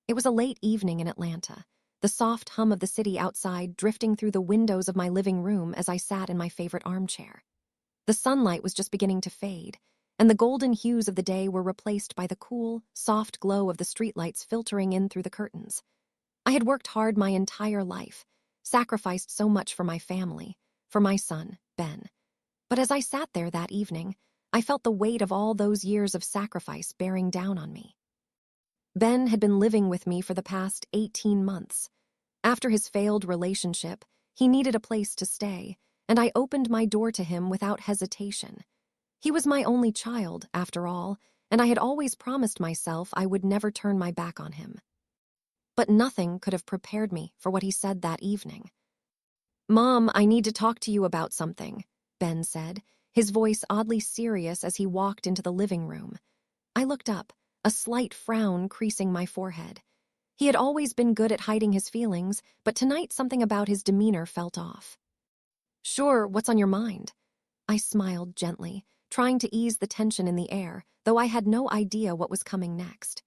It was a late evening in Atlanta, the soft hum of the city outside drifting through the windows of my living room as I sat in my favorite armchair. The sunlight was just beginning to fade, and the golden hues of the day were replaced by the cool, soft glow of the streetlights filtering in through the curtains. I had worked hard my entire life, sacrificed so much for my family, for my son, Ben. But as I sat there that evening, I felt the weight of all those years of sacrifice bearing down on me. Ben had been living with me for the past 18 months. After his failed relationship, he needed a place to stay, and I opened my door to him without hesitation. He was my only child, after all, and I had always promised myself I would never turn my back on him. But nothing could have prepared me for what he said that evening. "Mom, I need to talk to you about something," Ben said, his voice oddly serious as he walked into the living room. I looked up, a slight frown creasing my forehead. He had always been good at hiding his feelings, but tonight something about his demeanor felt off. "Sure, what's on your mind?" I smiled gently, trying to ease the tension in the air, though I had no idea what was coming next.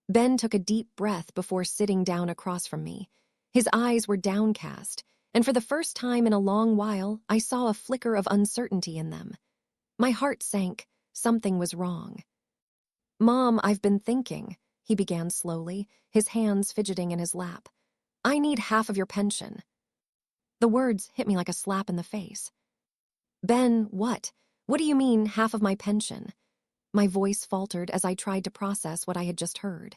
Ben took a deep breath before sitting down across from me. His eyes were downcast, and for the first time in a long while, I saw a flicker of uncertainty in them. My heart sank. Something was wrong. "Mom, I've been thinking," he began slowly, his hands fidgeting in his lap. "I need half of your pension." The words hit me like a slap in the face. "Ben, what? What do you mean, half of my pension?" My voice faltered as I tried to process what I had just heard.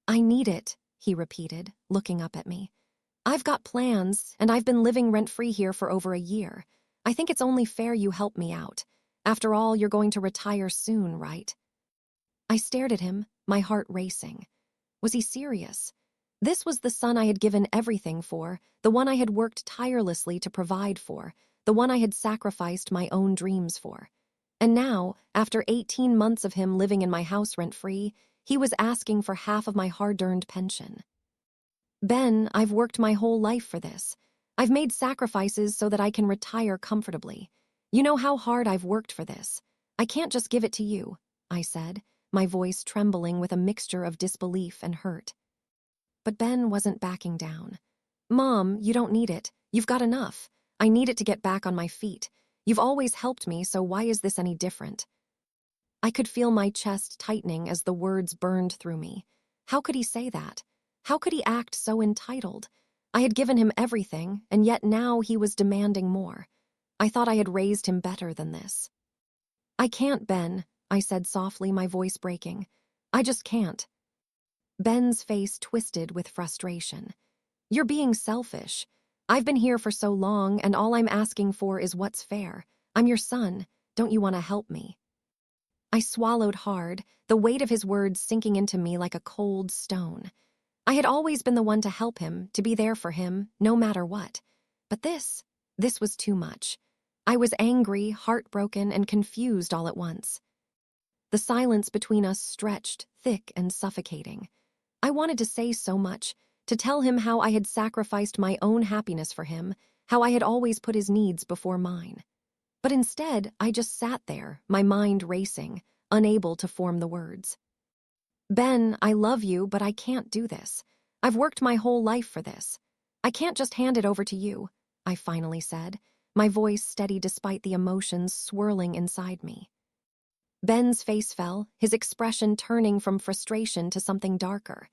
"I need it," he repeated, looking up at me. "I've got plans, and I've been living rent-free here for over a year. I think it's only fair you help me out. After all, you're going to retire soon, right?" I stared at him, my heart racing. Was he serious? This was the son I had given everything for, the one I had worked tirelessly to provide for, the one I had sacrificed my own dreams for. And now, after 18 months of him living in my house rent-free, he was asking for half of my hard-earned pension. "Ben, I've worked my whole life for this. I've made sacrifices so that I can retire comfortably. You know how hard I've worked for this. I can't just give it to you," I said, my voice trembling with a mixture of disbelief and hurt. But Ben wasn't backing down. "Mom, you don't need it. You've got enough. I need it to get back on my feet. You've always helped me, so why is this any different?" I could feel my chest tightening as the words burned through me. How could he say that? How could he act so entitled? I had given him everything, and yet now he was demanding more. I thought I had raised him better than this. "I can't, Ben," I said softly, my voice breaking. "I just can't." Ben's face twisted with frustration. "You're being selfish. I've been here for so long, and all I'm asking for is what's fair. I'm your son. Don't you want to help me?" I swallowed hard, the weight of his words sinking into me like a cold stone. I had always been the one to help him, to be there for him, no matter what. But this was too much. I was angry, heartbroken, and confused all at once. The silence between us stretched, thick and suffocating. I wanted to say so much, to tell him how I had sacrificed my own happiness for him, how I had always put his needs before mine. But instead, I just sat there, my mind racing, unable to form the words. "Ben, I love you, but I can't do this. I've worked my whole life for this. I can't just hand it over to you," I finally said, my voice steady despite the emotions swirling inside me. Ben's face fell, his expression turning from frustration to something darker.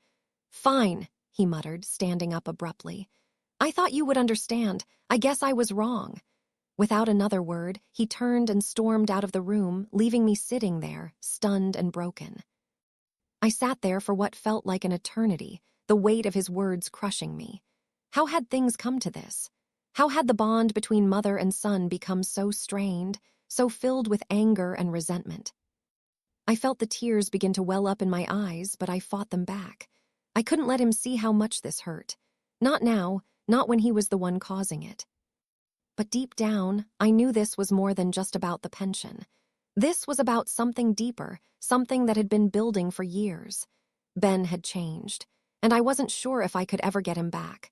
"Fine," he muttered, standing up abruptly. "I thought you would understand. I guess I was wrong." Without another word, he turned and stormed out of the room, leaving me sitting there, stunned and broken. I sat there for what felt like an eternity, the weight of his words crushing me. How had things come to this? How had the bond between mother and son become so strained, so filled with anger and resentment? I felt the tears begin to well up in my eyes, but I fought them back. I couldn't let him see how much this hurt. Not now, not when he was the one causing it. But deep down, I knew this was more than just about the pension. This was about something deeper, something that had been building for years. Ben had changed, and I wasn't sure if I could ever get him back.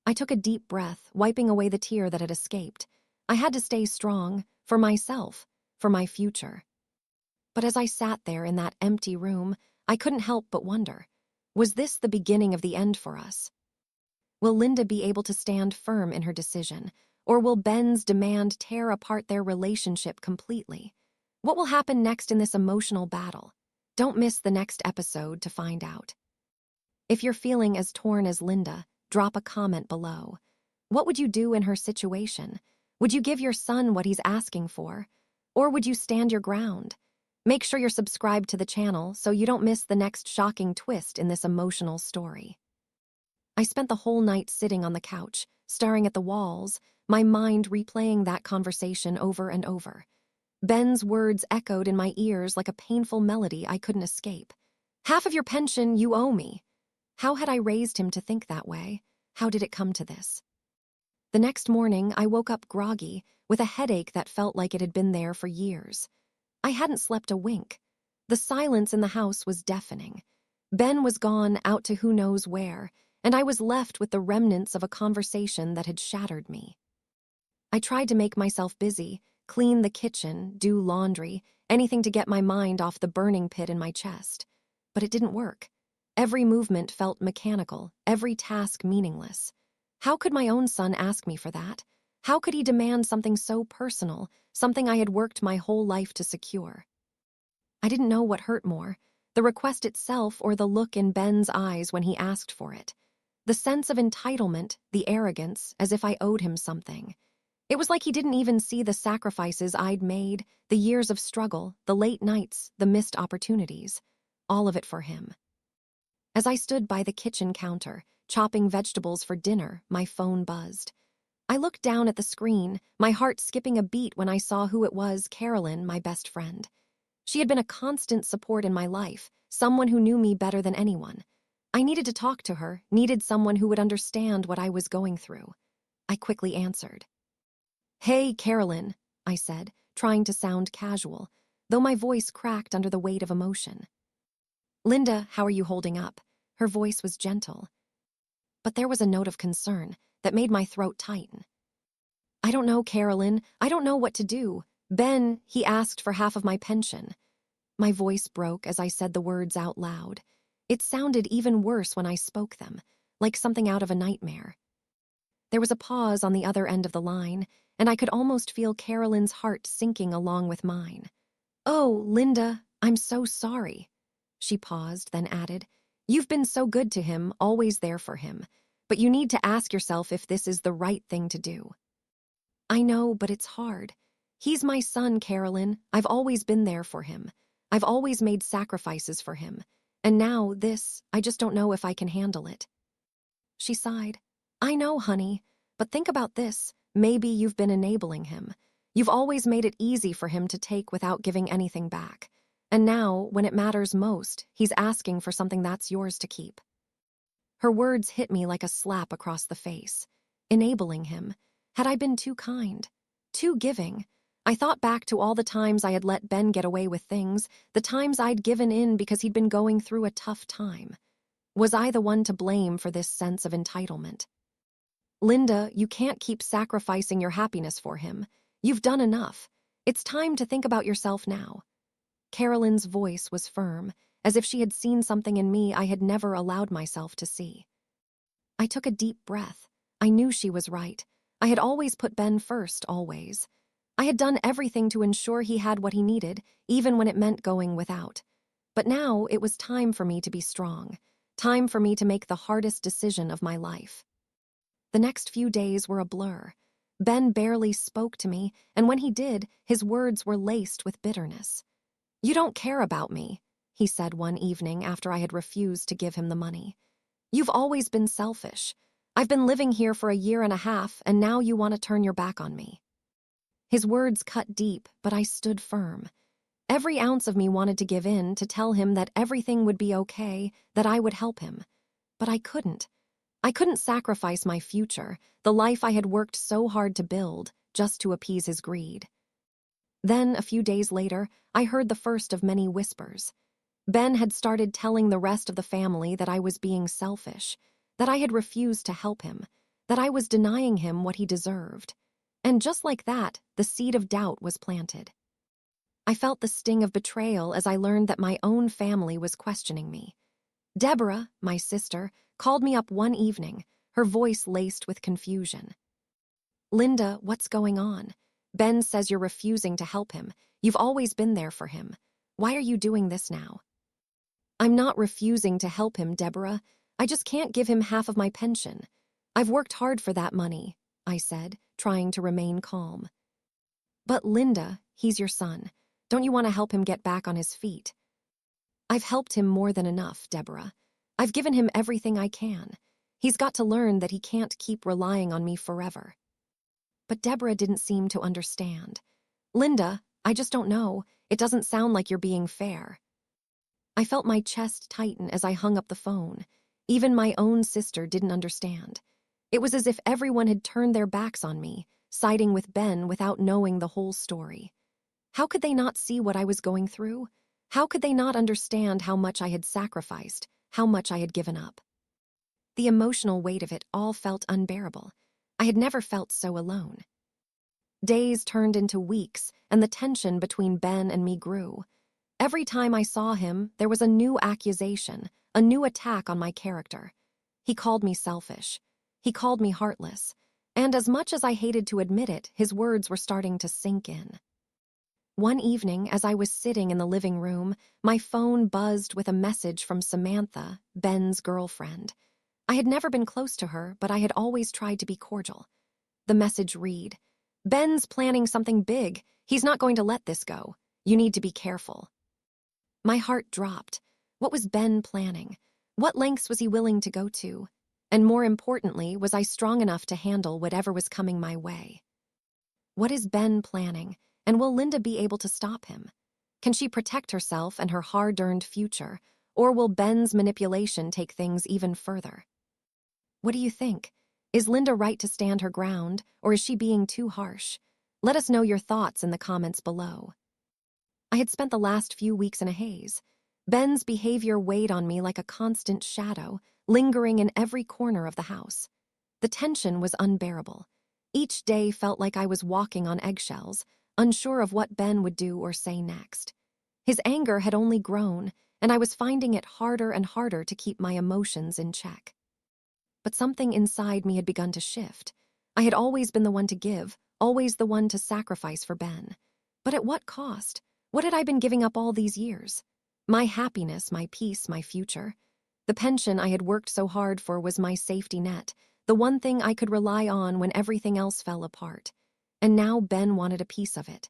I took a deep breath, wiping away the tear that had escaped. I had to stay strong, for myself, for my future. But as I sat there in that empty room, I couldn't help but wonder, Was this the beginning of the end for us? Will Linda be able to stand firm in her decision, or will Ben's demand tear apart their relationship completely? What will happen next in this emotional battle? Don't miss the next episode to find out. If you're feeling as torn as Linda, drop a comment below. What would you do in her situation? Would you give your son what he's asking for? Or would you stand your ground? Make sure you're subscribed to the channel so you don't miss the next shocking twist in this emotional story. I spent the whole night sitting on the couch, staring at the walls, my mind replaying that conversation over and over. Ben's words echoed in my ears like a painful melody I couldn't escape. "Half of your pension you owe me." How had I raised him to think that way? How did it come to this? The next morning, I woke up groggy, with a headache that felt like it had been there for years. I hadn't slept a wink. The silence in the house was deafening. Ben was gone out to who knows where, and I was left with the remnants of a conversation that had shattered me. I tried to make myself busy, clean the kitchen, do laundry, anything to get my mind off the burning pit in my chest. But it didn't work. Every movement felt mechanical, every task meaningless. How could my own son ask me for that? How could he demand something so personal, something I had worked my whole life to secure? I didn't know what hurt more, the request itself or the look in Ben's eyes when he asked for it. The sense of entitlement, the arrogance, as if I owed him something. It was like he didn't even see the sacrifices I'd made, the years of struggle, the late nights, the missed opportunities. All of it for him. As I stood by the kitchen counter, chopping vegetables for dinner, my phone buzzed. I looked down at the screen, my heart skipping a beat when I saw who it was, Carolyn, my best friend. She had been a constant support in my life, someone who knew me better than anyone. I needed to talk to her, needed someone who would understand what I was going through. I quickly answered. "Hey, Carolyn," I said, trying to sound casual, though my voice cracked under the weight of emotion. "Linda, how are you holding up?" Her voice was gentle. But there was a note of concern that made my throat tighten. "I don't know, Carolyn. I don't know what to do. Ben, he asked for half of my pension." My voice broke as I said the words out loud. It sounded even worse when I spoke them, like something out of a nightmare. There was a pause on the other end of the line, and I could almost feel Carolyn's heart sinking along with mine. "Oh, Linda, I'm so sorry." She paused, then added, "You've been so good to him, always there for him, but you need to ask yourself if this is the right thing to do." "I know, but it's hard. He's my son, Carolyn. I've always been there for him. I've always made sacrifices for him. And now this, I just don't know if I can handle it." She sighed. "I know, honey, but think about this. Maybe you've been enabling him. You've always made it easy for him to take without giving anything back. And now, when it matters most, he's asking for something that's yours to keep." Her words hit me like a slap across the face. Enabling him. Had I been too kind? Too giving? I thought back to all the times I had let Ben get away with things, the times I'd given in because he'd been going through a tough time. Was I the one to blame for this sense of entitlement? "Linda, you can't keep sacrificing your happiness for him. You've done enough. It's time to think about yourself now." Carolyn's voice was firm, as if she had seen something in me I had never allowed myself to see. I took a deep breath. I knew she was right. I had always put Ben first, always. I had done everything to ensure he had what he needed, even when it meant going without. But now it was time for me to be strong, time for me to make the hardest decision of my life. The next few days were a blur. Ben barely spoke to me, and when he did, his words were laced with bitterness. "You don't care about me," he said one evening after I had refused to give him the money. "You've always been selfish. I've been living here for a year and a half, and now you want to turn your back on me." His words cut deep, but I stood firm. Every ounce of me wanted to give in, to tell him that everything would be okay, that I would help him. But I couldn't. I couldn't sacrifice my future, the life I had worked so hard to build, just to appease his greed. Then, a few days later, I heard the first of many whispers. Ben had started telling the rest of the family that I was being selfish, that I had refused to help him, that I was denying him what he deserved. And just like that, the seed of doubt was planted. I felt the sting of betrayal as I learned that my own family was questioning me. Deborah, my sister, called me up one evening, her voice laced with confusion. Linda, what's going on? Ben says you're refusing to help him. You've always been there for him. Why are you doing this now? I'm not refusing to help him, Deborah. I just can't give him half of my pension. I've worked hard for that money, I said, trying to remain calm. But Linda, he's your son. Don't you want to help him get back on his feet? I've helped him more than enough, Deborah. I've given him everything I can. He's got to learn that he can't keep relying on me forever. But Deborah didn't seem to understand. Linda, I just don't know. It doesn't sound like you're being fair. I felt my chest tighten as I hung up the phone. Even my own sister didn't understand. It was as if everyone had turned their backs on me, siding with Ben without knowing the whole story. How could they not see what I was going through? How could they not understand how much I had sacrificed, how much I had given up? The emotional weight of it all felt unbearable. I had never felt so alone. Days turned into weeks, and the tension between Ben and me grew. Every time I saw him, there was a new accusation, a new attack on my character. He called me selfish. He called me heartless. And as much as I hated to admit it, his words were starting to sink in. One evening, as I was sitting in the living room, my phone buzzed with a message from Samantha, Ben's girlfriend. I had never been close to her, but I had always tried to be cordial. The message read, "Ben's planning something big. He's not going to let this go. You need to be careful." My heart dropped. What was Ben planning? What lengths was he willing to go to? And more importantly, was I strong enough to handle whatever was coming my way? What is Ben planning, and will Linda be able to stop him? Can she protect herself and her hard-earned future, or will Ben's manipulation take things even further? What do you think? Is Linda right to stand her ground, or is she being too harsh? Let us know your thoughts in the comments below. I had spent the last few weeks in a haze. Ben's behavior weighed on me like a constant shadow, lingering in every corner of the house. The tension was unbearable. Each day felt like I was walking on eggshells, unsure of what Ben would do or say next. His anger had only grown, and I was finding it harder and harder to keep my emotions in check. But something inside me had begun to shift. I had always been the one to give, always the one to sacrifice for Ben. But at what cost? What had I been giving up all these years? My happiness, my peace, my future. The pension I had worked so hard for was my safety net, the one thing I could rely on when everything else fell apart. And now Ben wanted a piece of it.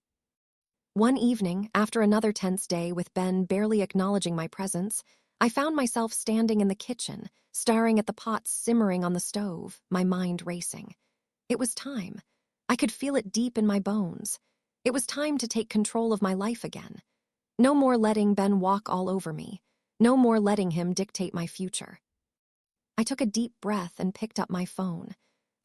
One evening, after another tense day with Ben barely acknowledging my presence, I found myself standing in the kitchen, staring at the pots simmering on the stove, my mind racing. It was time. I could feel it deep in my bones. It was time to take control of my life again. No more letting Ben walk all over me. No more letting him dictate my future. I took a deep breath and picked up my phone.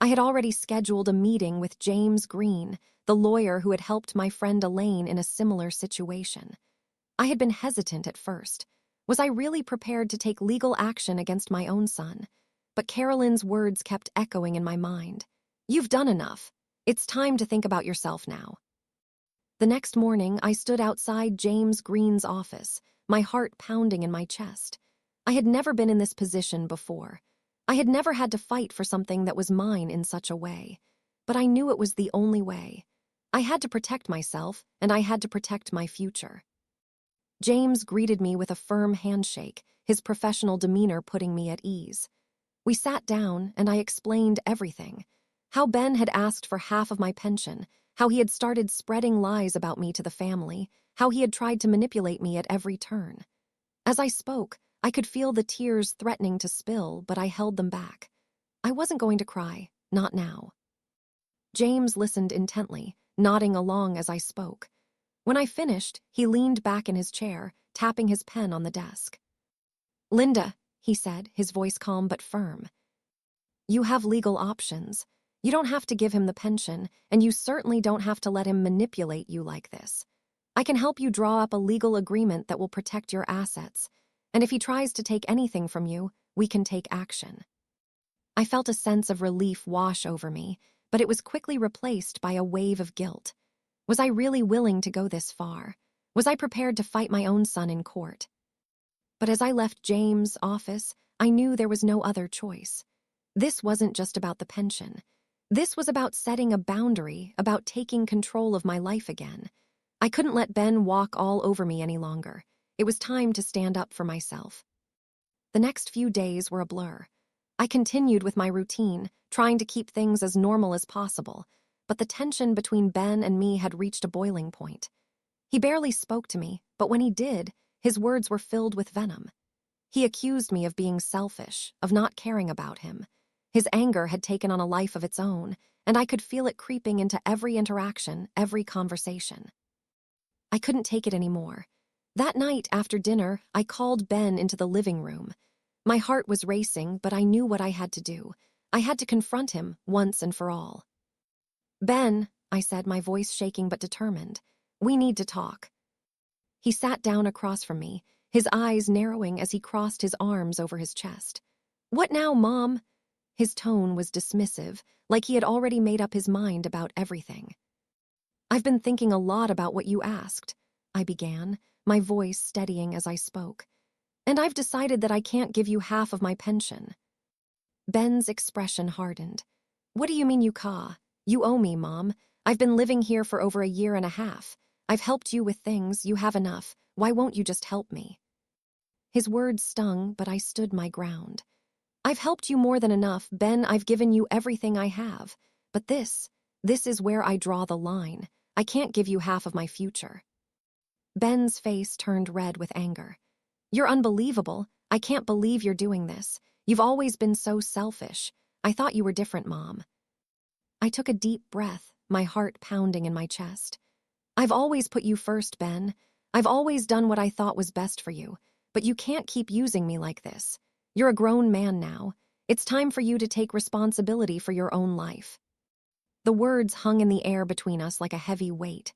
I had already scheduled a meeting with James Green, the lawyer who had helped my friend Elaine in a similar situation. I had been hesitant at first. Was I really prepared to take legal action against my own son? But Carolyn's words kept echoing in my mind. "You've done enough. It's time to think about yourself now." The next morning, I stood outside James Green's office, my heart pounding in my chest. I had never been in this position before. I had never had to fight for something that was mine in such a way. But I knew it was the only way. I had to protect myself, and I had to protect my future. James greeted me with a firm handshake, his professional demeanor putting me at ease. We sat down, and I explained everything. How Ben had asked for half of my pension, how he had started spreading lies about me to the family, how he had tried to manipulate me at every turn. As I spoke, I could feel the tears threatening to spill, but I held them back. I wasn't going to cry, not now. James listened intently, nodding along as I spoke. When I finished, he leaned back in his chair, tapping his pen on the desk. "Linda," he said, his voice calm but firm. "You have legal options. You don't have to give him the pension, and you certainly don't have to let him manipulate you like this. I can help you draw up a legal agreement that will protect your assets, and if he tries to take anything from you, we can take action." I felt a sense of relief wash over me, but it was quickly replaced by a wave of guilt. Was I really willing to go this far? Was I prepared to fight my own son in court? But as I left James' office, I knew there was no other choice. This wasn't just about the pension. This was about setting a boundary, about taking control of my life again. I couldn't let Ben walk all over me any longer. It was time to stand up for myself. The next few days were a blur. I continued with my routine, trying to keep things as normal as possible, but the tension between Ben and me had reached a boiling point. He barely spoke to me, but when he did, his words were filled with venom. He accused me of being selfish, of not caring about him. His anger had taken on a life of its own, and I could feel it creeping into every interaction, every conversation. I couldn't take it anymore. That night after dinner, I called Ben into the living room. My heart was racing, but I knew what I had to do. I had to confront him once and for all. "Ben," I said, my voice shaking but determined, "we need to talk." He sat down across from me, his eyes narrowing as he crossed his arms over his chest. "What now, Mom?" His tone was dismissive, like he had already made up his mind about everything. "I've been thinking a lot about what you asked," I began, my voice steadying as I spoke. "And I've decided that I can't give you half of my pension." Ben's expression hardened. "What do you mean You owe me, Mom. I've been living here for over a year and a half. I've helped you with things, you have enough. Why won't you just help me?" His words stung, but I stood my ground. "I've helped you more than enough, Ben. I've given you everything I have. But this is where I draw the line. I can't give you half of my future." Ben's face turned red with anger. "You're unbelievable. I can't believe you're doing this. You've always been so selfish. I thought you were different, Mom." I took a deep breath, my heart pounding in my chest. "I've always put you first, Ben. I've always done what I thought was best for you. But you can't keep using me like this. You're a grown man now. It's time for you to take responsibility for your own life." The words hung in the air between us like a heavy weight.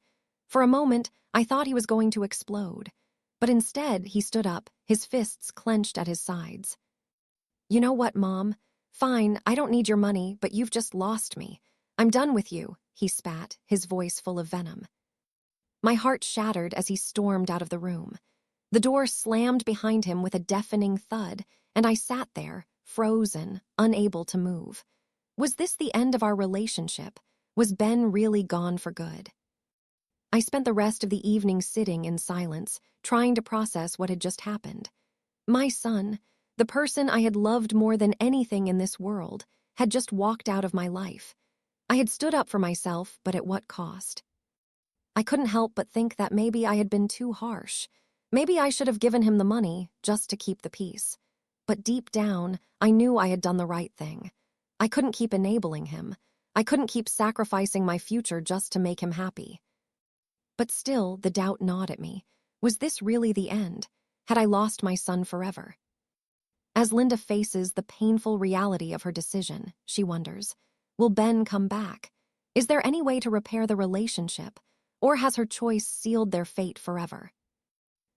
For a moment, I thought he was going to explode. But instead, he stood up, his fists clenched at his sides. "You know what, Mom? Fine, I don't need your money, but you've just lost me. I'm done with you," he spat, his voice full of venom. My heart shattered as he stormed out of the room. The door slammed behind him with a deafening thud, and I sat there, frozen, unable to move. Was this the end of our relationship? Was Ben really gone for good? I spent the rest of the evening sitting in silence, trying to process what had just happened. My son, the person I had loved more than anything in this world, had just walked out of my life. I had stood up for myself, but at what cost? I couldn't help but think that maybe I had been too harsh. Maybe I should have given him the money just to keep the peace. But deep down, I knew I had done the right thing. I couldn't keep enabling him. I couldn't keep sacrificing my future just to make him happy. But still, the doubt gnawed at me. Was this really the end? Had I lost my son forever? As Linda faces the painful reality of her decision, she wonders, will Ben come back? Is there any way to repair the relationship? Or has her choice sealed their fate forever?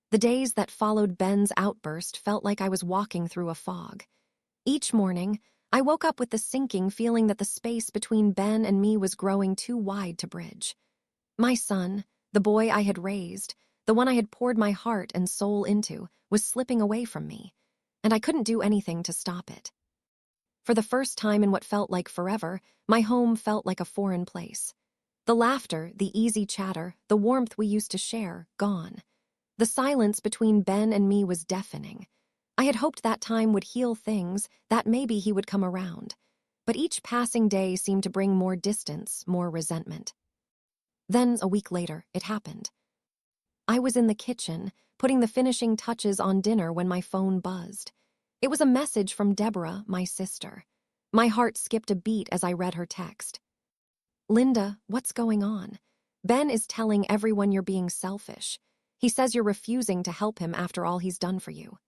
The days that followed Ben's outburst felt like I was walking through a fog. Each morning, I woke up with the sinking feeling that the space between Ben and me was growing too wide to bridge. My son, the boy I had raised, the one I had poured my heart and soul into, was slipping away from me, and I couldn't do anything to stop it. For the first time in what felt like forever, my home felt like a foreign place. The laughter, the easy chatter, the warmth we used to share, gone. The silence between Ben and me was deafening. I had hoped that time would heal things, that maybe he would come around. But each passing day seemed to bring more distance, more resentment. Then, a week later, it happened. I was in the kitchen, putting the finishing touches on dinner when my phone buzzed. It was a message from Deborah, my sister. My heart skipped a beat as I read her text. "Linda, what's going on? Ben is telling everyone you're being selfish. He says you're refusing to help him after all he's done for you."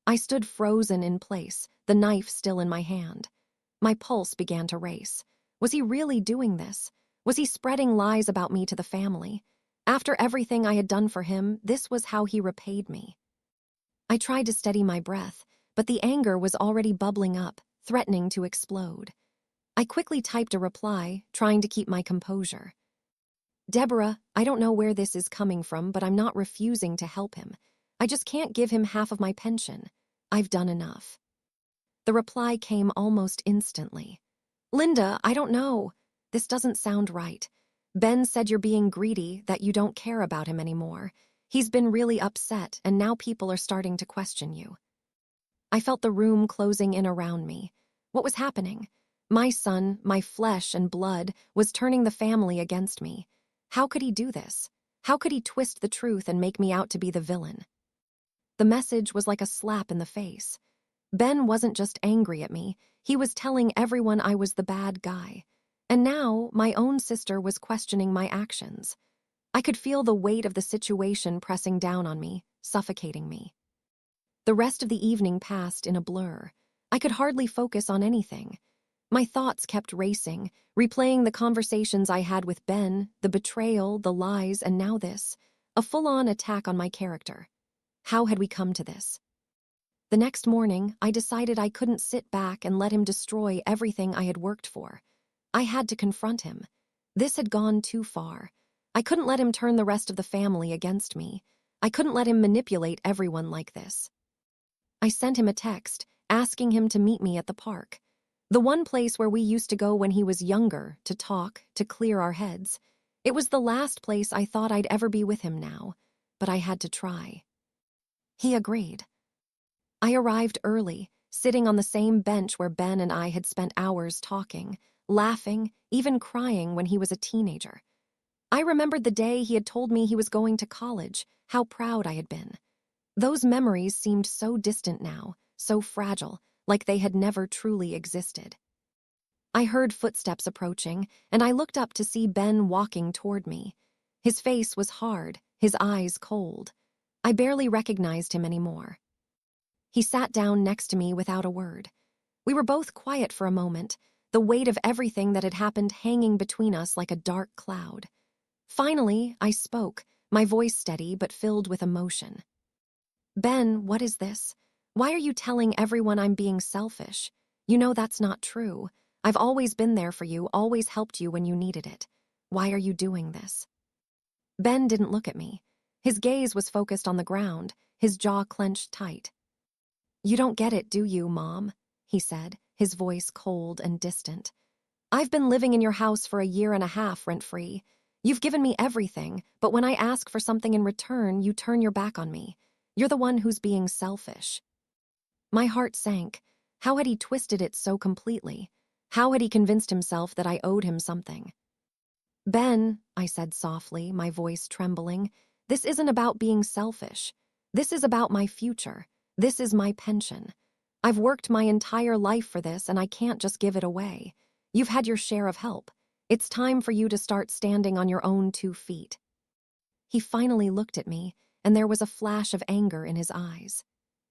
I stood frozen in place, the knife still in my hand. My pulse began to race. Was he really doing this? Was he spreading lies about me to the family? After everything I had done for him, this was how he repaid me. I tried to steady my breath, but the anger was already bubbling up, threatening to explode. I quickly typed a reply, trying to keep my composure. "Deborah, I don't know where this is coming from, but I'm not refusing to help him. I just can't give him half of my pension. I've done enough. The reply came almost instantly. Linda, I don't know. This doesn't sound right. Ben said you're being greedy, that you don't care about him anymore. He's been really upset, and now people are starting to question you. I felt the room closing in around me. What was happening? My son, my flesh and blood, was turning the family against me. How could he do this? How could he twist the truth and make me out to be the villain? The message was like a slap in the face. Ben wasn't just angry at me, he was telling everyone I was the bad guy. And now, my own sister was questioning my actions. I could feel the weight of the situation pressing down on me, suffocating me. The rest of the evening passed in a blur. I could hardly focus on anything. My thoughts kept racing, replaying the conversations I had with Ben, the betrayal, the lies, and now this, a full-on attack on my character. How had we come to this? The next morning, I decided I couldn't sit back and let him destroy everything I had worked for. I had to confront him. This had gone too far. I couldn't let him turn the rest of the family against me. I couldn't let him manipulate everyone like this. I sent him a text, asking him to meet me at the park. The one place where we used to go when he was younger, to talk, to clear our heads. It was the last place I thought I'd ever be with him now, but I had to try. He agreed. I arrived early, sitting on the same bench where Ben and I had spent hours talking, laughing, even crying when he was a teenager. I remembered the day he had told me he was going to college, how proud I had been. Those memories seemed so distant now, so fragile, like they had never truly existed. I heard footsteps approaching, and I looked up to see Ben walking toward me. His face was hard, his eyes cold. I barely recognized him anymore. He sat down next to me without a word. We were both quiet for a moment, the weight of everything that had happened hanging between us like a dark cloud. Finally, I spoke, my voice steady but filled with emotion. Ben, what is this? Why are you telling everyone I'm being selfish? You know that's not true. I've always been there for you, always helped you when you needed it. Why are you doing this? Ben didn't look at me. His gaze was focused on the ground, his jaw clenched tight. You don't get it, do you, Mom? He said, his voice cold and distant. I've been living in your house for a year and a half, rent-free. You've given me everything, but when I ask for something in return, you turn your back on me. You're the one who's being selfish. My heart sank. How had he twisted it so completely? How had he convinced himself that I owed him something? Ben, I said softly, my voice trembling, this isn't about being selfish. This is about my future. This is my pension. I've worked my entire life for this, and I can't just give it away. You've had your share of help. It's time for you to start standing on your own 2 feet. He finally looked at me, and there was a flash of anger in his eyes.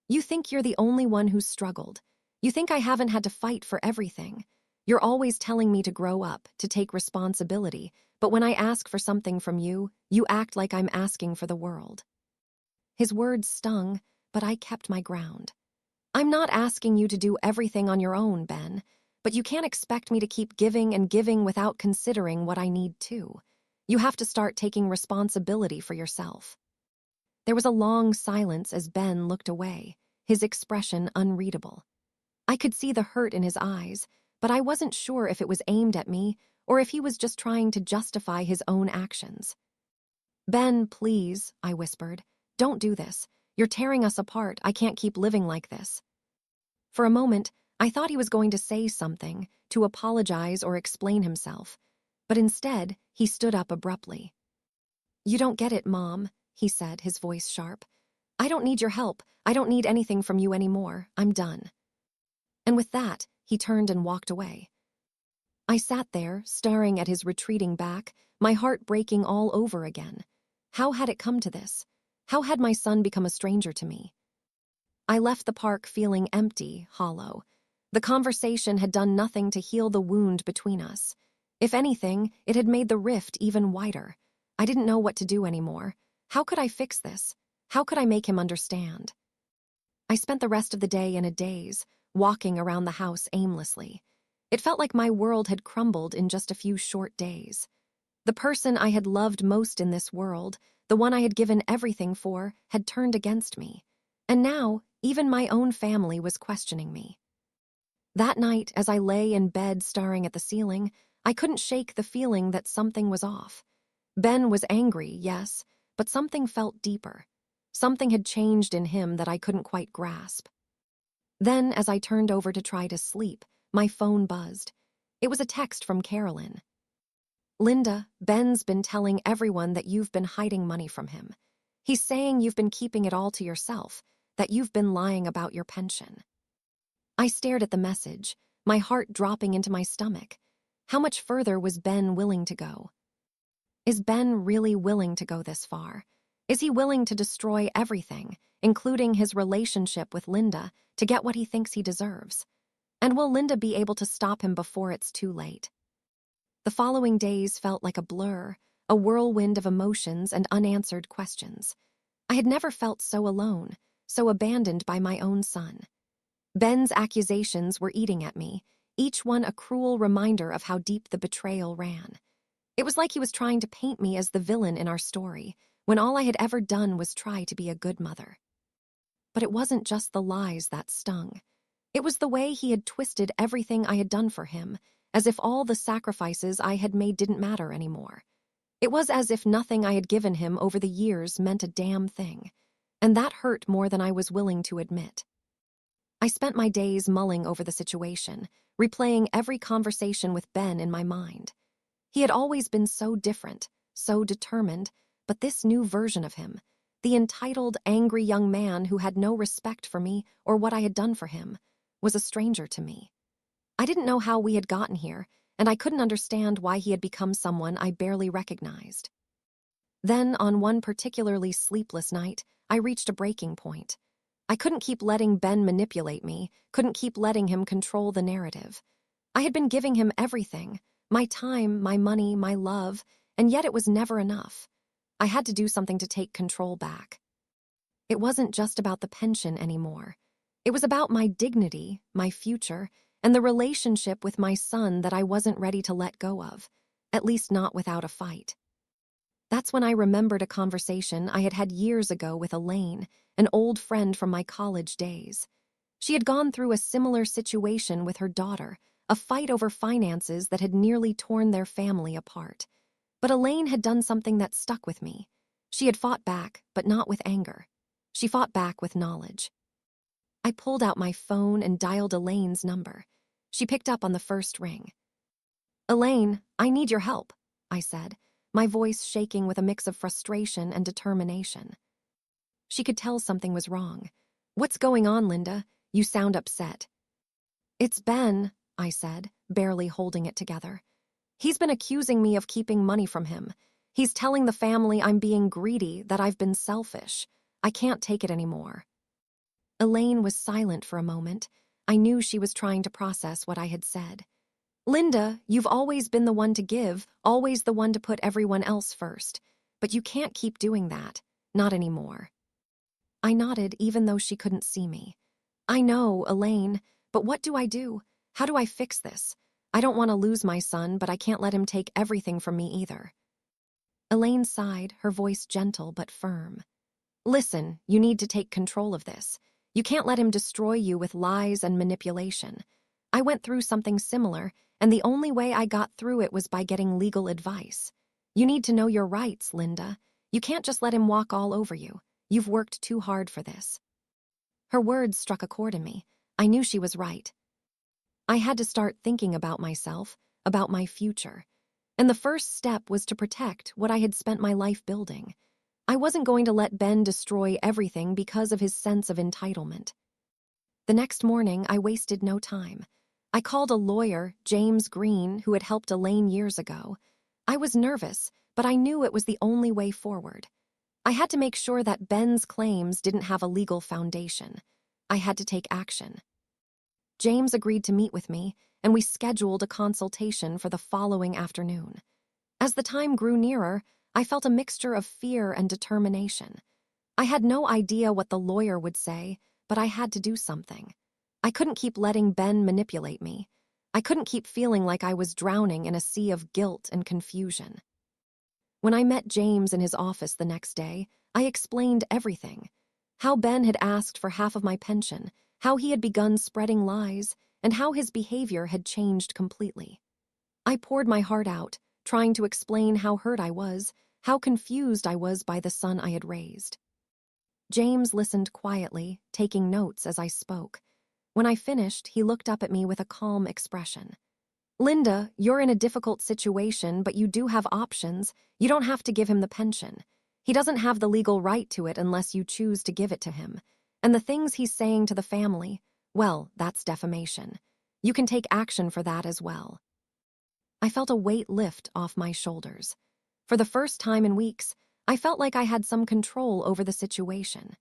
You think you're the only one who's struggled. You think I haven't had to fight for everything. You're always telling me to grow up, to take responsibility, but when I ask for something from you, you act like I'm asking for the world. His words stung, but I kept my ground. I'm not asking you to do everything on your own, Ben, but you can't expect me to keep giving and giving without considering what I need too. You have to start taking responsibility for yourself. There was a long silence as Ben looked away, his expression unreadable. I could see the hurt in his eyes, but I wasn't sure if it was aimed at me or if he was just trying to justify his own actions. Ben, please, I whispered, don't do this. You're tearing us apart. I can't keep living like this. For a moment, I thought he was going to say something, to apologize or explain himself, but instead, he stood up abruptly. You don't get it, Mom, he said, his voice sharp. I don't need your help. I don't need anything from you anymore. I'm done. And with that, he turned and walked away. I sat there, staring at his retreating back, my heart breaking all over again. How had it come to this? How had my son become a stranger to me? I left the park feeling empty, hollow. The conversation had done nothing to heal the wound between us. If anything, it had made the rift even wider. I didn't know what to do anymore. How could I fix this? How could I make him understand? I spent the rest of the day in a daze, walking around the house aimlessly. It felt like my world had crumbled in just a few short days. The person I had loved most in this world, the one I had given everything for, had turned against me. And now, even my own family was questioning me. That night, as I lay in bed staring at the ceiling, I couldn't shake the feeling that something was off. Ben was angry, yes, but something felt deeper. Something had changed in him that I couldn't quite grasp. Then, as I turned over to try to sleep, my phone buzzed. It was a text from Carolyn. "Linda, Ben's been telling everyone that you've been hiding money from him. He's saying you've been keeping it all to yourself, that you've been lying about your pension." I stared at the message, my heart dropping into my stomach. How much further was Ben willing to go? Is Ben really willing to go this far? Is he willing to destroy everything, including his relationship with Linda, to get what he thinks he deserves? And will Linda be able to stop him before it's too late? The following days felt like a blur, a whirlwind of emotions and unanswered questions. I had never felt so alone, so abandoned by my own son. Ben's accusations were eating at me, each one a cruel reminder of how deep the betrayal ran. It was like he was trying to paint me as the villain in our story, when all I had ever done was try to be a good mother. But it wasn't just the lies that stung. It was the way he had twisted everything I had done for him, as if all the sacrifices I had made didn't matter anymore. It was as if nothing I had given him over the years meant a damn thing, and that hurt more than I was willing to admit. I spent my days mulling over the situation, replaying every conversation with Ben in my mind. He had always been so different, so determined, but this new version of him, the entitled, angry young man who had no respect for me or what I had done for him, was a stranger to me. I didn't know how we had gotten here, and I couldn't understand why he had become someone I barely recognized. Then, on one particularly sleepless night, I reached a breaking point. I couldn't keep letting Ben manipulate me, couldn't keep letting him control the narrative. I had been giving him everything, my time, my money, my love, and yet it was never enough. I had to do something to take control back. It wasn't just about the pension anymore. It was about my dignity, my future, and the relationship with my son that I wasn't ready to let go of, at least not without a fight. That's when I remembered a conversation I had had years ago with Elaine, an old friend from my college days. She had gone through a similar situation with her daughter, a fight over finances that had nearly torn their family apart. But Elaine had done something that stuck with me. She had fought back, but not with anger. She fought back with knowledge. I pulled out my phone and dialed Elaine's number. She picked up on the first ring. "Elaine, I need your help," I said, my voice shaking with a mix of frustration and determination. She could tell something was wrong. "What's going on, Linda? You sound upset." "It's Ben," I said, barely holding it together. "He's been accusing me of keeping money from him. He's telling the family I'm being greedy, that I've been selfish. I can't take it anymore." Elaine was silent for a moment. I knew she was trying to process what I had said. "Linda, you've always been the one to give, always the one to put everyone else first. But you can't keep doing that. Not anymore." I nodded even though she couldn't see me. "I know, Elaine, but what do I do? How do I fix this? I don't want to lose my son, but I can't let him take everything from me either." Elaine sighed, her voice gentle but firm. "Listen, you need to take control of this. You can't let him destroy you with lies and manipulation. I went through something similar, and the only way I got through it was by getting legal advice. You need to know your rights, Linda. You can't just let him walk all over you. You've worked too hard for this." Her words struck a chord in me. I knew she was right. I had to start thinking about myself, about my future. And the first step was to protect what I had spent my life building. I wasn't going to let Ben destroy everything because of his sense of entitlement. The next morning, I wasted no time. I called a lawyer, James Green, who had helped Elaine years ago. I was nervous, but I knew it was the only way forward. I had to make sure that Ben's claims didn't have a legal foundation. I had to take action. James agreed to meet with me, and we scheduled a consultation for the following afternoon. As the time grew nearer, I felt a mixture of fear and determination. I had no idea what the lawyer would say, but I had to do something. I couldn't keep letting Ben manipulate me. I couldn't keep feeling like I was drowning in a sea of guilt and confusion. When I met James in his office the next day, I explained everything. How Ben had asked for half of my pension, how he had begun spreading lies, and how his behavior had changed completely. I poured my heart out, trying to explain how hurt I was, how confused I was by the son I had raised. James listened quietly, taking notes as I spoke. When I finished, he looked up at me with a calm expression. "Linda, you're in a difficult situation, but you do have options. You don't have to give him the pension. He doesn't have the legal right to it unless you choose to give it to him. And the things he's saying to the family, well, that's defamation. You can take action for that as well." I felt a weight lift off my shoulders. For the first time in weeks, I felt like I had some control over the situation.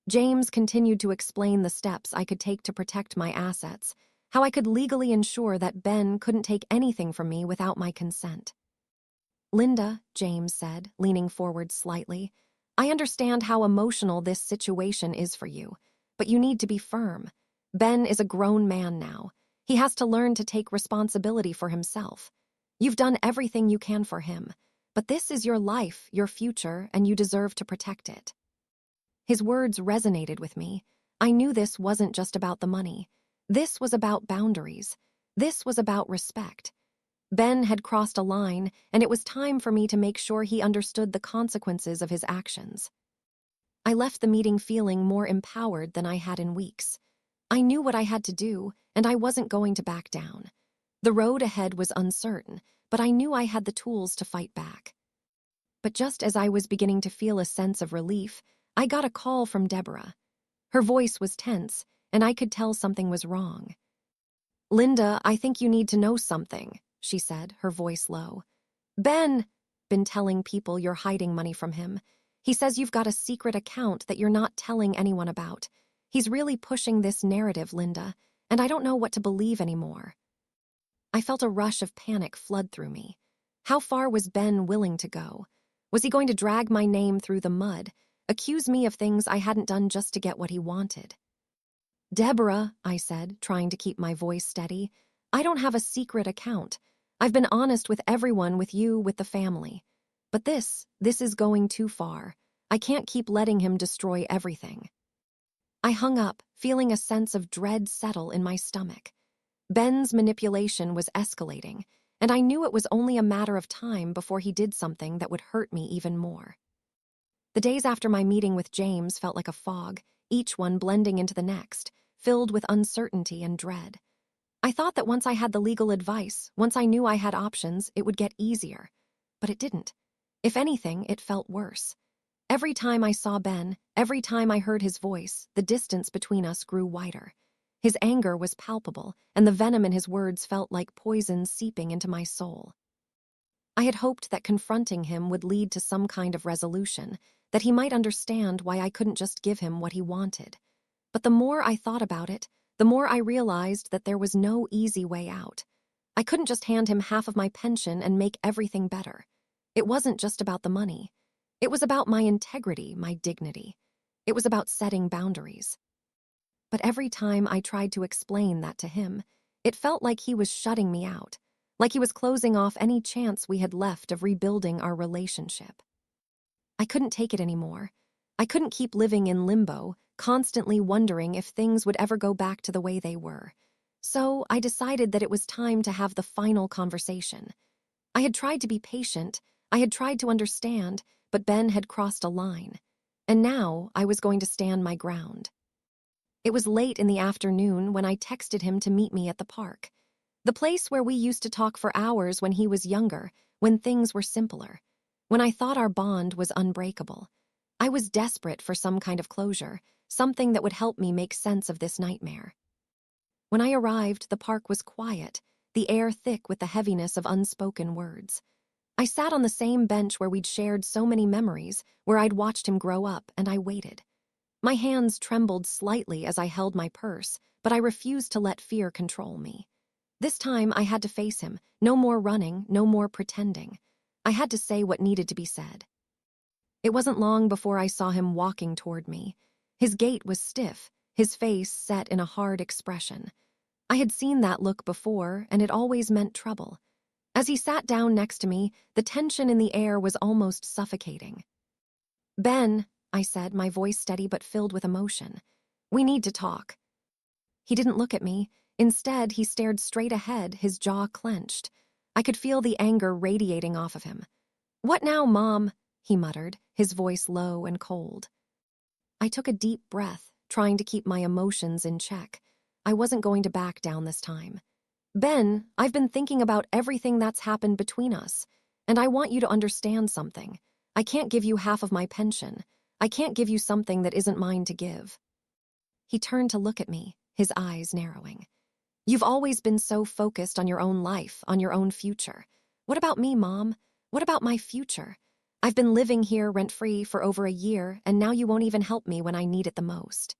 James continued to explain the steps I could take to protect my assets, how I could legally ensure that Ben couldn't take anything from me without my consent. "Linda," James said, leaning forward slightly, "I understand how emotional this situation is for you, but you need to be firm. Ben is a grown man now. He has to learn to take responsibility for himself. You've done everything you can for him, but this is your life, your future, and you deserve to protect it." His words resonated with me. I knew this wasn't just about the money. This was about boundaries. This was about respect. Ben had crossed a line, and it was time for me to make sure he understood the consequences of his actions. I left the meeting feeling more empowered than I had in weeks. I knew what I had to do, and I wasn't going to back down. The road ahead was uncertain, but I knew I had the tools to fight back. But just as I was beginning to feel a sense of relief, I got a call from Deborah. Her voice was tense, and I could tell something was wrong. "Linda, I think you need to know something," she said, her voice low. "Ben been telling people you're hiding money from him. He says you've got a secret account that you're not telling anyone about. He's really pushing this narrative, Linda, and I don't know what to believe anymore." I felt a rush of panic flood through me. How far was Ben willing to go? Was he going to drag my name through the mud, accuse me of things I hadn't done just to get what he wanted? "Deborah," I said, trying to keep my voice steady, "I don't have a secret account. I've been honest with everyone, with you, with the family. But this is going too far. I can't keep letting him destroy everything." I hung up, feeling a sense of dread settle in my stomach. Ben's manipulation was escalating, and I knew it was only a matter of time before he did something that would hurt me even more. The days after my meeting with James felt like a fog, each one blending into the next, filled with uncertainty and dread. I thought that once I had the legal advice, once I knew I had options, it would get easier. But it didn't. If anything, it felt worse. Every time I saw Ben, every time I heard his voice, the distance between us grew wider. His anger was palpable, and the venom in his words felt like poison seeping into my soul. I had hoped that confronting him would lead to some kind of resolution, that he might understand why I couldn't just give him what he wanted. But the more I thought about it, the more I realized that there was no easy way out. I couldn't just hand him half of my pension and make everything better. It wasn't just about the money. It was about my integrity, my dignity. It was about setting boundaries. But every time I tried to explain that to him, it felt like he was shutting me out, like he was closing off any chance we had left of rebuilding our relationship. I couldn't take it anymore. I couldn't keep living in limbo, constantly wondering if things would ever go back to the way they were. So I decided that it was time to have the final conversation. I had tried to be patient, I had tried to understand, but Ben had crossed a line. And now I was going to stand my ground. It was late in the afternoon when I texted him to meet me at the park. The place where we used to talk for hours when he was younger, when things were simpler, when I thought our bond was unbreakable. I was desperate for some kind of closure, something that would help me make sense of this nightmare. When I arrived, the park was quiet, the air thick with the heaviness of unspoken words. I sat on the same bench where we'd shared so many memories, where I'd watched him grow up, and I waited. My hands trembled slightly as I held my purse, but I refused to let fear control me. This time I had to face him, no more running, no more pretending. I had to say what needed to be said. It wasn't long before I saw him walking toward me. His gait was stiff, his face set in a hard expression. I had seen that look before, and it always meant trouble. As he sat down next to me, the tension in the air was almost suffocating. "Ben," I said, my voice steady but filled with emotion. "We need to talk." He didn't look at me. Instead, he stared straight ahead, his jaw clenched. I could feel the anger radiating off of him. "What now, Mom?" he muttered, his voice low and cold. I took a deep breath, trying to keep my emotions in check. I wasn't going to back down this time. "Ben, I've been thinking about everything that's happened between us, and I want you to understand something. I can't give you half of my pension. I can't give you something that isn't mine to give." He turned to look at me, his eyes narrowing. "You've always been so focused on your own life, on your own future. What about me, Mom? What about my future? I've been living here rent-free for over a year, and now you won't even help me when I need it the most."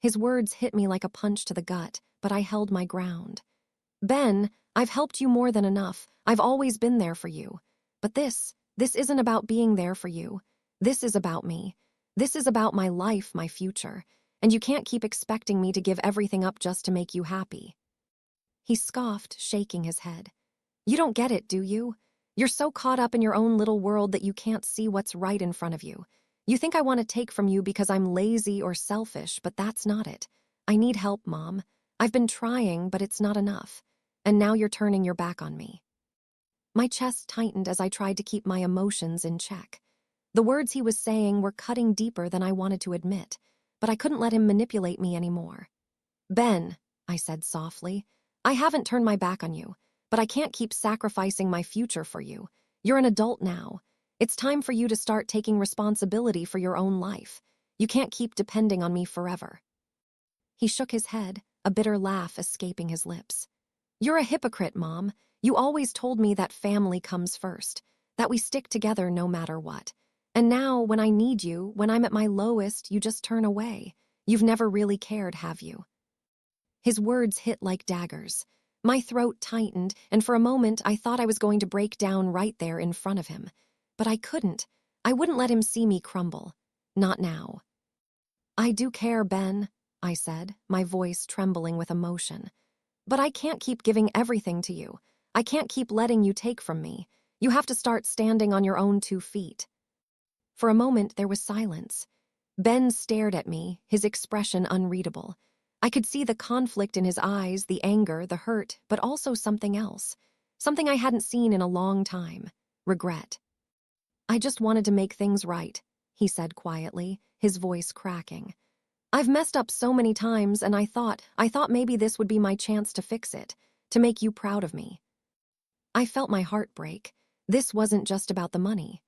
His words hit me like a punch to the gut, but I held my ground. "Ben, I've helped you more than enough. I've always been there for you. But this isn't about being there for you. This is about me. This is about my life, my future. And you can't keep expecting me to give everything up just to make you happy." He scoffed, shaking his head. "You don't get it, do you? You're so caught up in your own little world that you can't see what's right in front of you. You think I want to take from you because I'm lazy or selfish, but that's not it. I need help, Mom. I've been trying, but it's not enough. And now you're turning your back on me." My chest tightened as I tried to keep my emotions in check. The words he was saying were cutting deeper than I wanted to admit, but I couldn't let him manipulate me anymore. "Ben," I said softly, "I haven't turned my back on you, but I can't keep sacrificing my future for you. You're an adult now. It's time for you to start taking responsibility for your own life. You can't keep depending on me forever." He shook his head, a bitter laugh escaping his lips. "You're a hypocrite, Mom. You always told me that family comes first, that we stick together no matter what. And now, when I need you, when I'm at my lowest, you just turn away. You've never really cared, have you?" His words hit like daggers. My throat tightened, and for a moment I thought I was going to break down right there in front of him. But I couldn't. I wouldn't let him see me crumble. Not now. "I do care, Ben," I said, my voice trembling with emotion. "But I can't keep giving everything to you. I can't keep letting you take from me. You have to start standing on your own 2 feet." For a moment there was silence. Ben stared at me, his expression unreadable. I could see the conflict in his eyes, the anger, the hurt, but also something else. Something I hadn't seen in a long time. Regret. "I just wanted to make things right," he said quietly, his voice cracking. "I've messed up so many times, and I thought maybe this would be my chance to fix it, to make you proud of me." I felt my heart break. This wasn't just about the money.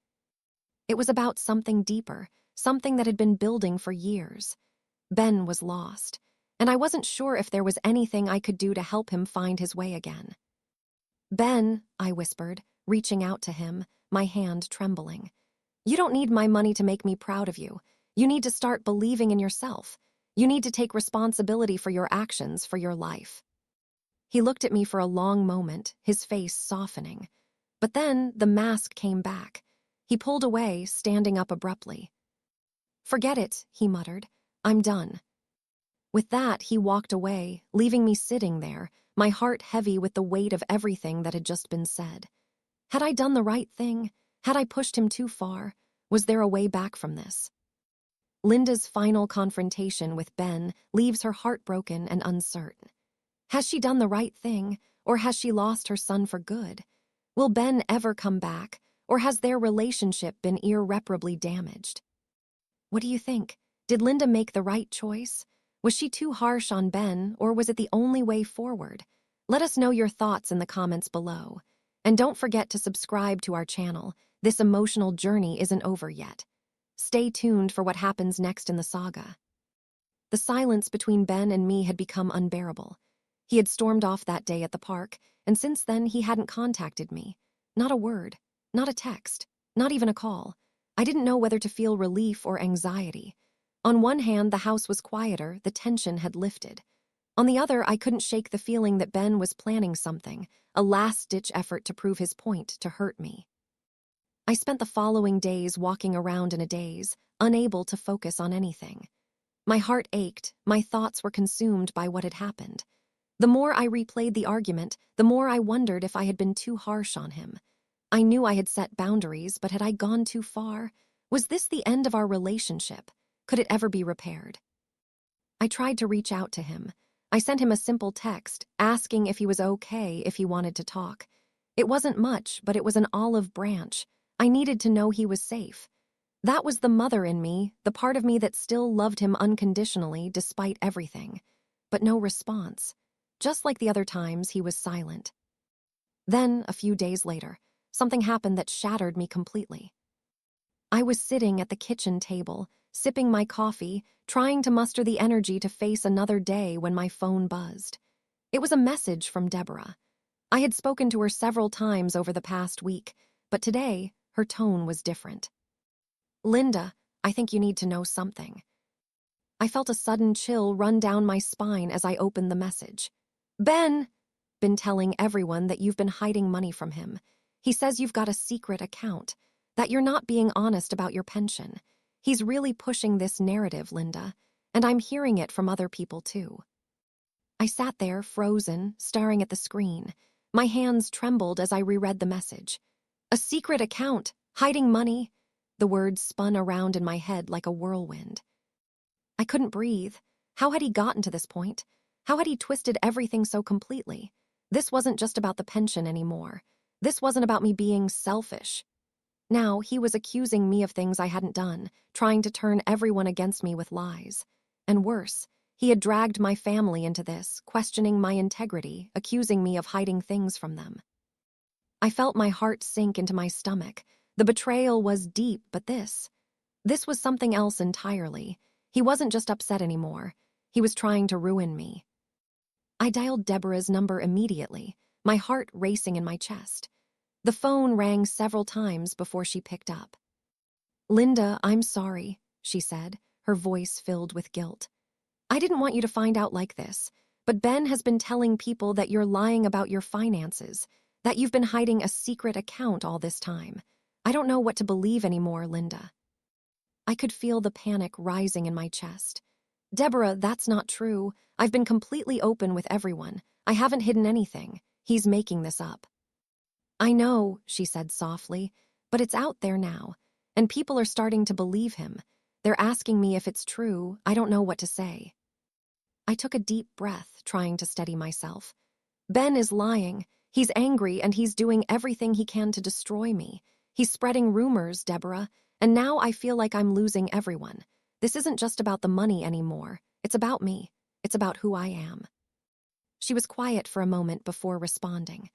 It was about something deeper, something that had been building for years. Ben was lost, and I wasn't sure if there was anything I could do to help him find his way again. "Ben," I whispered, reaching out to him, my hand trembling. "You don't need my money to make me proud of you. You need to start believing in yourself. You need to take responsibility for your actions, for your life." He looked at me for a long moment, his face softening. But then the mask came back. He pulled away, standing up abruptly. "Forget it," he muttered. "I'm done." With that, he walked away, leaving me sitting there, my heart heavy with the weight of everything that had just been said. Had I done the right thing? Had I pushed him too far? Was there a way back from this? Linda's final confrontation with Ben leaves her heartbroken and uncertain. Has she done the right thing, or has she lost her son for good? Will Ben ever come back, or has their relationship been irreparably damaged? What do you think? Did Linda make the right choice? Was she too harsh on Ben, or was it the only way forward? Let us know your thoughts in the comments below. And don't forget to subscribe to our channel. This emotional journey isn't over yet. Stay tuned for what happens next in the saga. The silence between Ben and me had become unbearable. He had stormed off that day at the park, and since then he hadn't contacted me. Not a word, not a text, not even a call. I didn't know whether to feel relief or anxiety. On one hand, the house was quieter, the tension had lifted. On the other, I couldn't shake the feeling that Ben was planning something, a last-ditch effort to prove his point, to hurt me. I spent the following days walking around in a daze, unable to focus on anything. My heart ached, my thoughts were consumed by what had happened. The more I replayed the argument, the more I wondered if I had been too harsh on him. I knew I had set boundaries, but had I gone too far? Was this the end of our relationship? Could it ever be repaired? I tried to reach out to him. I sent him a simple text, asking if he was okay if he wanted to talk. It wasn't much, but it was an olive branch. I needed to know he was safe. That was the mother in me, the part of me that still loved him unconditionally despite everything. But no response. Just like the other times, he was silent. Then, a few days later, something happened that shattered me completely. I was sitting at the kitchen table, sipping my coffee, trying to muster the energy to face another day when my phone buzzed. It was a message from Deborah. I had spoken to her several times over the past week, but today, her tone was different. "Linda, I think you need to know something." I felt a sudden chill run down my spine as I opened the message. "Ben, been telling everyone that you've been hiding money from him. He says you've got a secret account, that you're not being honest about your pension. He's really pushing this narrative, Linda, and I'm hearing it from other people too." I sat there, frozen, staring at the screen. My hands trembled as I reread the message. A secret account, hiding money. The words spun around in my head like a whirlwind. I couldn't breathe. How had he gotten to this point? How had he twisted everything so completely? This wasn't just about the pension anymore. This wasn't about me being selfish. Now he was accusing me of things I hadn't done, trying to turn everyone against me with lies. And worse, he had dragged my family into this, questioning my integrity, accusing me of hiding things from them. I felt my heart sink into my stomach. The betrayal was deep, but this was something else entirely. He wasn't just upset anymore. He was trying to ruin me. I dialed Deborah's number immediately, my heart racing in my chest. The phone rang several times before she picked up. "Linda, I'm sorry," she said, her voice filled with guilt. "I didn't want you to find out like this, but Ben has been telling people that you're lying about your finances, that you've been hiding a secret account all this time. I don't know what to believe anymore, Linda." I could feel the panic rising in my chest. "Deborah, that's not true. I've been completely open with everyone. I haven't hidden anything. He's making this up." "I know," she said softly, "but it's out there now, and people are starting to believe him. They're asking me if it's true. I don't know what to say." I took a deep breath, trying to steady myself. "Ben is lying. He's angry, and he's doing everything he can to destroy me. He's spreading rumors, Deborah, and now I feel like I'm losing everyone. This isn't just about the money anymore. It's about me. It's about who I am." She was quiet for a moment before responding.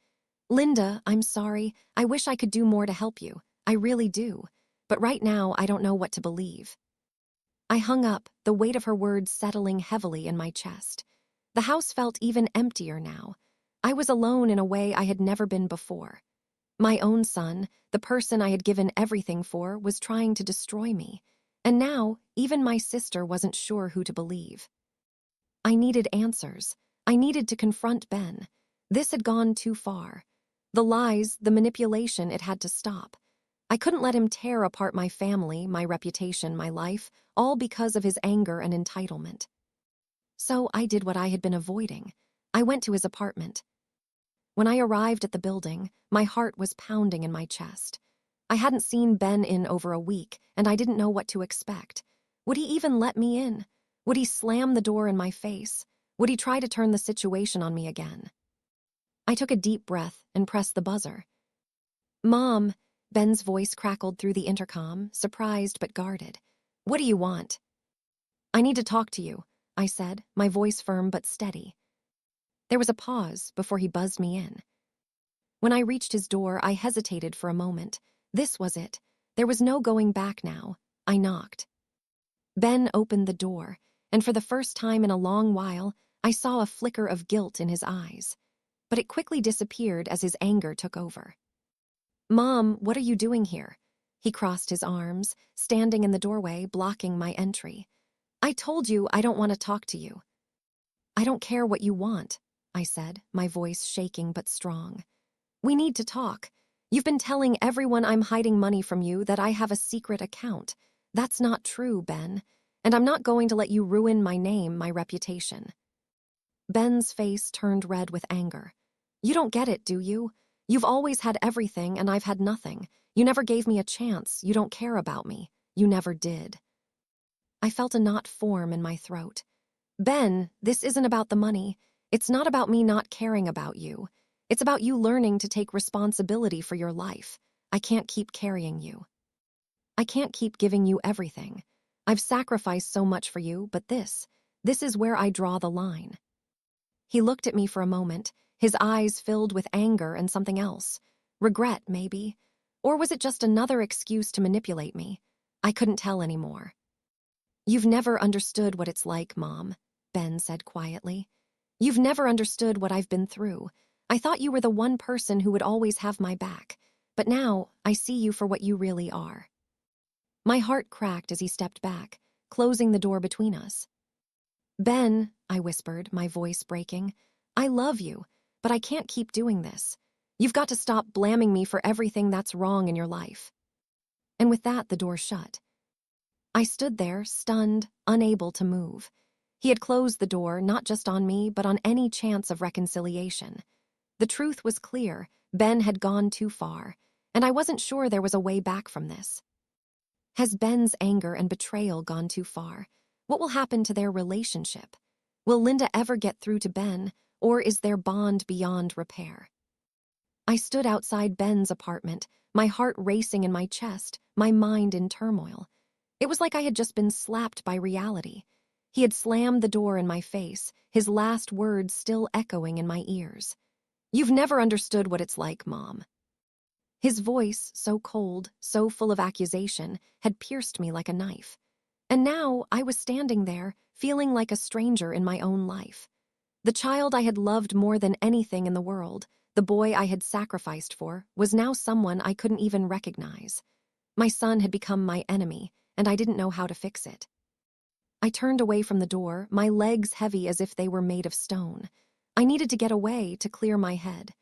"Linda, I'm sorry. I wish I could do more to help you. I really do. But right now, I don't know what to believe." I hung up, the weight of her words settling heavily in my chest. The house felt even emptier now. I was alone in a way I had never been before. My own son, the person I had given everything for, was trying to destroy me. And now, even my sister wasn't sure who to believe. I needed answers. I needed to confront Ben. This had gone too far. The lies, the manipulation, it had to stop. I couldn't let him tear apart my family, my reputation, my life, all because of his anger and entitlement. So I did what I had been avoiding. I went to his apartment. When I arrived at the building, my heart was pounding in my chest. I hadn't seen Ben in over a week, and I didn't know what to expect. Would he even let me in? Would he slam the door in my face? Would he try to turn the situation on me again? I took a deep breath and pressed the buzzer. "Mom," Ben's voice crackled through the intercom, surprised but guarded. "What do you want?" "I need to talk to you," I said, my voice firm but steady. There was a pause before he buzzed me in. When I reached his door, I hesitated for a moment. This was it. There was no going back now. I knocked. Ben opened the door, and for the first time in a long while, I saw a flicker of guilt in his eyes. But it quickly disappeared as his anger took over. "Mom, what are you doing here?" He crossed his arms, standing in the doorway, blocking my entry. "I told you I don't want to talk to you." "I don't care what you want," I said, my voice shaking but strong. "We need to talk. You've been telling everyone I'm hiding money from you, that I have a secret account. That's not true, Ben. And I'm not going to let you ruin my name, my reputation." Ben's face turned red with anger. You don't get it, do you? You've always had everything and I've had nothing. You never gave me a chance. You don't care about me. You never did. I felt a knot form in my throat. Ben, this isn't about the money. It's not about me not caring about you. It's about you learning to take responsibility for your life. I can't keep carrying you. I can't keep giving you everything. I've sacrificed so much for you, but this is where I draw the line. He looked at me for a moment, his eyes filled with anger and something else. Regret, maybe. Or was it just another excuse to manipulate me? I couldn't tell anymore. You've never understood what it's like, Mom, Ben said quietly. You've never understood what I've been through. I thought you were the one person who would always have my back. But now, I see you for what you really are. My heart cracked as he stepped back, closing the door between us. Ben, I whispered, my voice breaking, I love you, but I can't keep doing this. You've got to stop blaming me for everything that's wrong in your life. And with that, the door shut. I stood there, stunned, unable to move. He had closed the door, not just on me, but on any chance of reconciliation. The truth was clear. Ben had gone too far, and I wasn't sure there was a way back from this. Has Ben's anger and betrayal gone too far? What will happen to their relationship? Will Linda ever get through to Ben, or is their bond beyond repair? I stood outside Ben's apartment, my heart racing in my chest, my mind in turmoil. It was like I had just been slapped by reality. He had slammed the door in my face, his last words still echoing in my ears. You've never understood what it's like, Mom. His voice, so cold, so full of accusation, had pierced me like a knife. And now I was standing there, feeling like a stranger in my own life. The child I had loved more than anything in the world, the boy I had sacrificed for, was now someone I couldn't even recognize. My son had become my enemy, and I didn't know how to fix it. I turned away from the door, my legs heavy as if they were made of stone. I needed to get away to clear my head.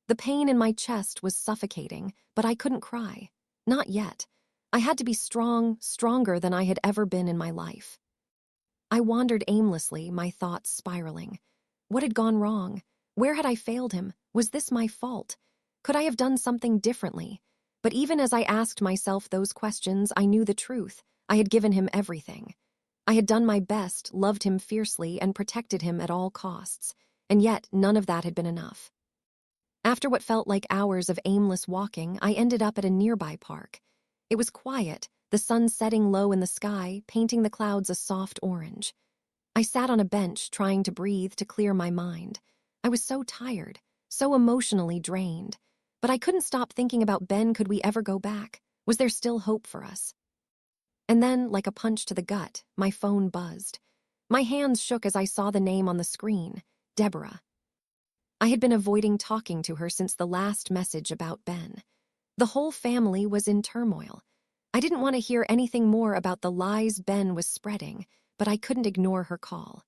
The pain in my chest was suffocating, but I couldn't cry. Not yet. I had to be strong, stronger than I had ever been in my life. I wandered aimlessly, my thoughts spiraling. What had gone wrong? Where had I failed him? Was this my fault? Could I have done something differently? But even as I asked myself those questions, I knew the truth. I had given him everything. I had done my best, loved him fiercely, and protected him at all costs. And yet, none of that had been enough. After what felt like hours of aimless walking, I ended up at a nearby park. It was quiet, the sun setting low in the sky, painting the clouds a soft orange. I sat on a bench, trying to breathe to clear my mind. I was so tired, so emotionally drained. But I couldn't stop thinking about Ben. Could we ever go back? Was there still hope for us? And then, like a punch to the gut, my phone buzzed. My hands shook as I saw the name on the screen, Deborah. I had been avoiding talking to her since the last message about Ben. The whole family was in turmoil. I didn't want to hear anything more about the lies Ben was spreading, but I couldn't ignore her call.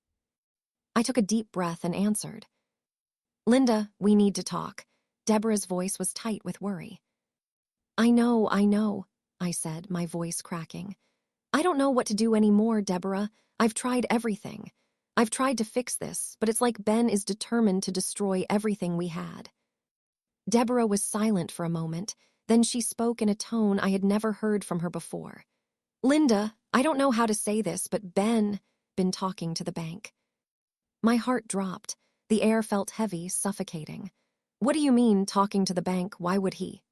I took a deep breath and answered. Linda, we need to talk. Deborah's voice was tight with worry. I know, I said, my voice cracking. I don't know what to do anymore, Deborah. I've tried everything. I've tried to fix this, but it's like Ben is determined to destroy everything we had. Deborah was silent for a moment, then she spoke in a tone I had never heard from her before. Linda, I don't know how to say this, but Ben been talking to the bank. My heart dropped. The air felt heavy, suffocating. What do you mean, talking to the bank? Why would he?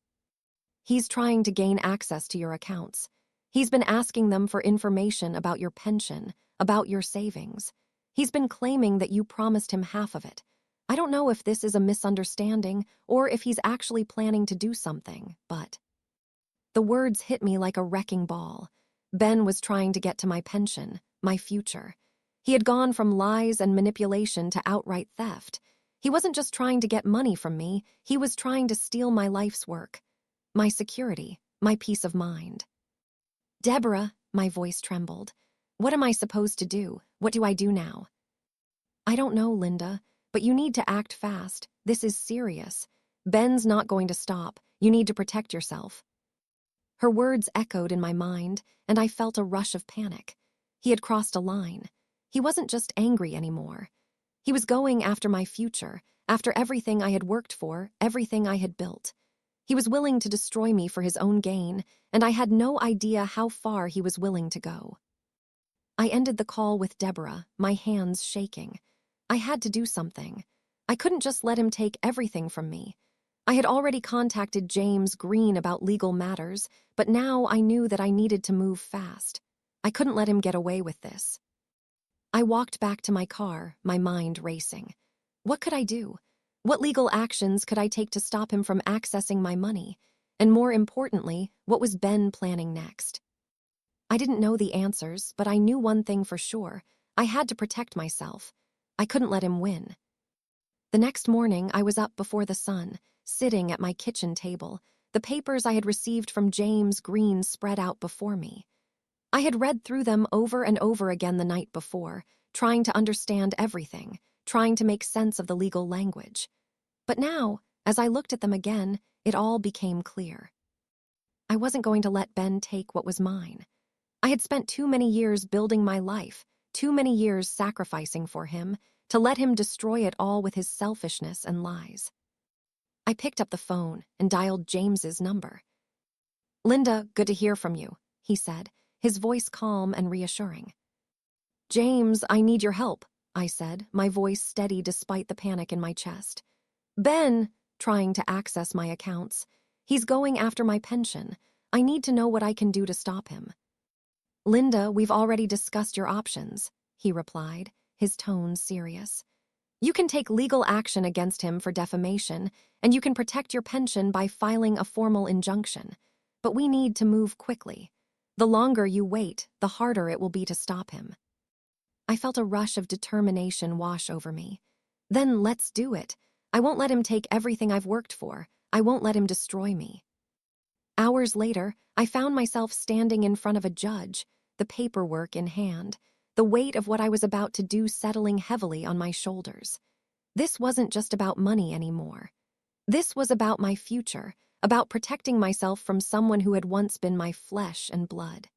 He's trying to gain access to your accounts. He's been asking them for information about your pension, about your savings. He's been claiming that you promised him half of it. I don't know if this is a misunderstanding or if he's actually planning to do something, but... The words hit me like a wrecking ball. Ben was trying to get to my pension, my future. He had gone from lies and manipulation to outright theft. He wasn't just trying to get money from me, he was trying to steal my life's work, my security, my peace of mind. Deborah, my voice trembled. What am I supposed to do? What do I do now? I don't know, Linda, but you need to act fast. This is serious. Ben's not going to stop. You need to protect yourself. Her words echoed in my mind, and I felt a rush of panic. He had crossed a line. He wasn't just angry anymore. He was going after my future, after everything I had worked for, everything I had built. He was willing to destroy me for his own gain, and I had no idea how far he was willing to go. I ended the call with Deborah, my hands shaking. I had to do something. I couldn't just let him take everything from me. I had already contacted James Green about legal matters, but now I knew that I needed to move fast. I couldn't let him get away with this. I walked back to my car, my mind racing. What could I do? What legal actions could I take to stop him from accessing my money? And more importantly, what was Ben planning next? I didn't know the answers, but I knew one thing for sure. I had to protect myself. I couldn't let him win. The next morning, I was up before the sun, sitting at my kitchen table, the papers I had received from James Green spread out before me. I had read through them over and over again the night before, trying to understand everything, trying to make sense of the legal language. But now, as I looked at them again, it all became clear. I wasn't going to let Ben take what was mine. I had spent too many years building my life, too many years sacrificing for him, to let him destroy it all with his selfishness and lies. I picked up the phone and dialed James's number. "Linda, good to hear from you," he said, his voice calm and reassuring. "James, I need your help," I said, my voice steady despite the panic in my chest. "Ben," trying to access my accounts. "He's going after my pension. I need to know what I can do to stop him." "Linda, we've already discussed your options," he replied, his tone serious. "You can take legal action against him for defamation, and you can protect your pension by filing a formal injunction. But we need to move quickly. The longer you wait, the harder it will be to stop him." I felt a rush of determination wash over me. "Then let's do it. I won't let him take everything I've worked for. I won't let him destroy me." Hours later, I found myself standing in front of a judge, the paperwork in hand, the weight of what I was about to do settling heavily on my shoulders. This wasn't just about money anymore. This was about my future, about protecting myself from someone who had once been my flesh and blood.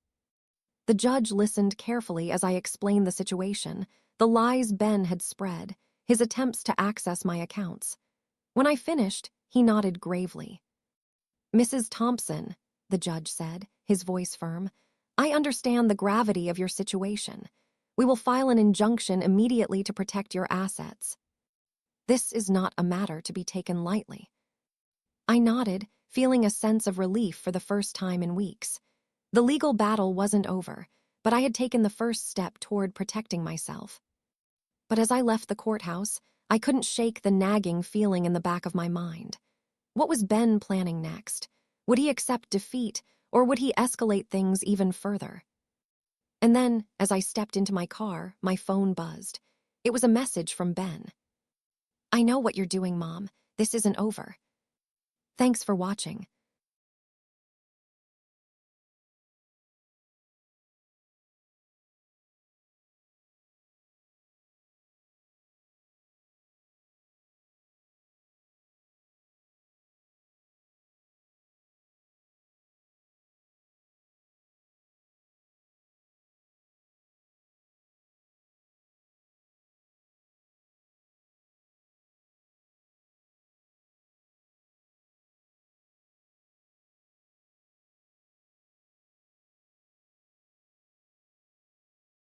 The judge listened carefully as I explained the situation, the lies Ben had spread, his attempts to access my accounts. When I finished, he nodded gravely. "Mrs. Thompson," the judge said, his voice firm, "I understand the gravity of your situation. We will file an injunction immediately to protect your assets. This is not a matter to be taken lightly." I nodded, feeling a sense of relief for the first time in weeks. The legal battle wasn't over, but I had taken the first step toward protecting myself. But as I left the courthouse, I couldn't shake the nagging feeling in the back of my mind. What was Ben planning next? Would he accept defeat, or would he escalate things even further? And then, as I stepped into my car, my phone buzzed. It was a message from Ben. "I know what you're doing, Mom. This isn't over. Thanks for watching.